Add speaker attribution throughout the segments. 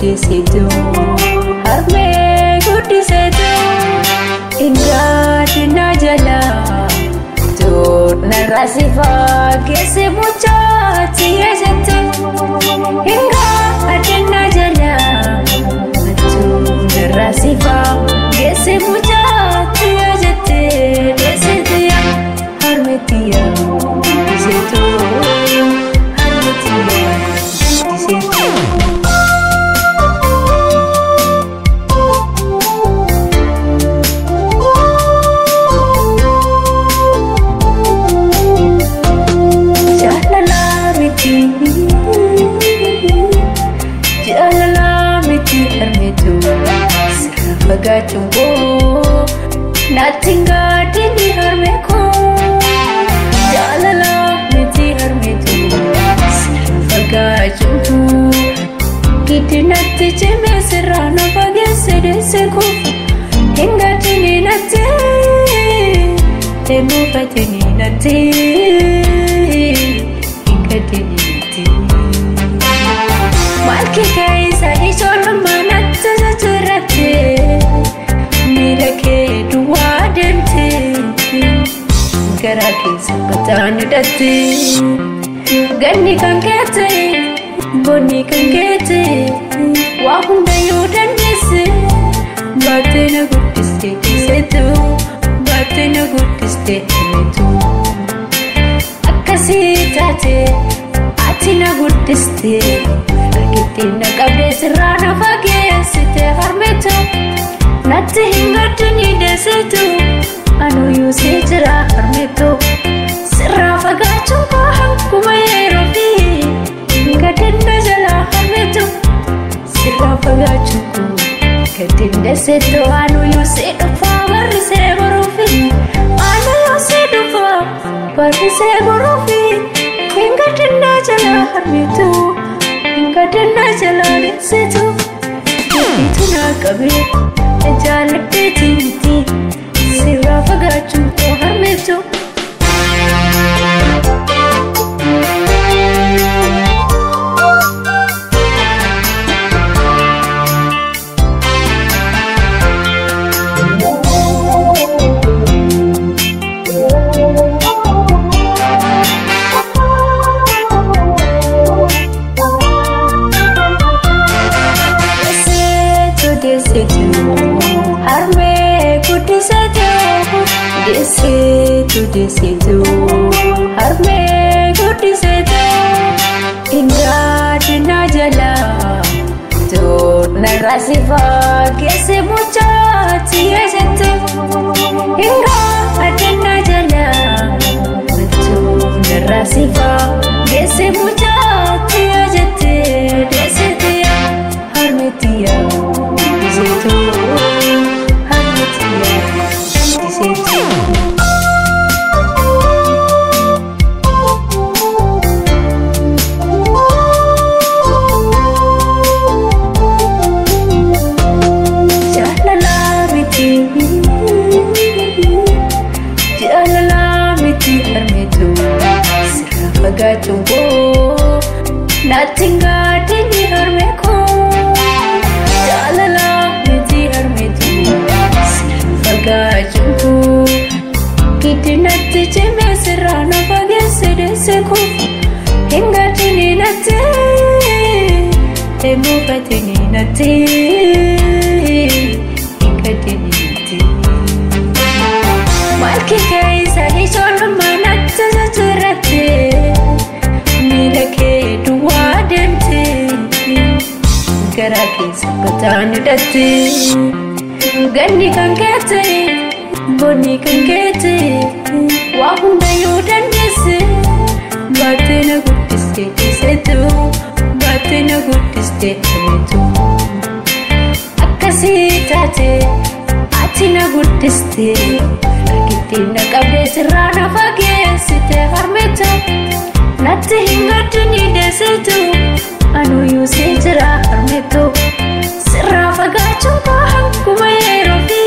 Speaker 1: guddiseetu harmee guddiseetu ingaadina jala narraa si fageesse muchaatti eessatti ingaadina jala narraa si fageesse muchaatti eessatti eessatti harmeettiya guddiseetu harmeettiya guddiseetu. Bagachungo natinga dini harmeko jalala miti harmetu bagachungo kiti natti cheme serrano bagesse deseko hinga dini natti temu patini natti hinga dini natti malki kaisa isholo manatta zaturate Garake sabatani dati ganni kan kete bonni kan kete wa hunda yodan dese batena guddiste kisetu batena guddiste metu akasi tate atina guddiste rakitina qabde sirana fageessite harmetu natti hingatini desetu anu yusi jira harmetu sirra fagachungo hankuma yerofi gadinda jala harmetu sirra fagachungo gadinda setu anu yusi dhufa barrise borufi anu yusi dhufa barrise borufi gadinda jala harmetu gadinda jala setu ituna kabe jalate tinti sirra fagachungo harmetu Guddiseetu harmee guddiseetu ingaadina jala narraa si fageesse muchaatti eessatti ingaadina jala narraa si fageesse muchaatti eessatti eessatti harmeettiya guddiseetu harmeettiya guddiseetu. Bagachungo natinga dini harmeko jalala miti harmetu bagachungo kiti natti cheme serrano bagesse deseko hinga dini natti temu patini natti hinga dini natti malki kaisa isholo manatta zaturate Garake sabatani dati ganni kan kete bonni kan kete wa hunda yodan dese batena guddiste kisetu batena guddiste metu akasi tate atina guddiste rakitina qabde sirrana fageessite harmetu natti hingatini desetu anu yusi jira harmetu sirra fagachungo hankuma yerofi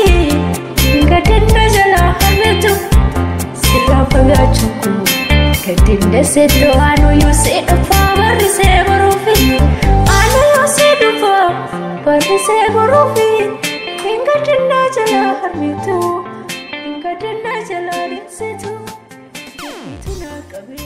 Speaker 1: gadinda jala harmetu sirra fagachungo gadinda setu anu yusi dhufa barrise borufi anu yusi dhufa fi hingadinna jala harmitu hingadinna jala dibsitu ituna qabe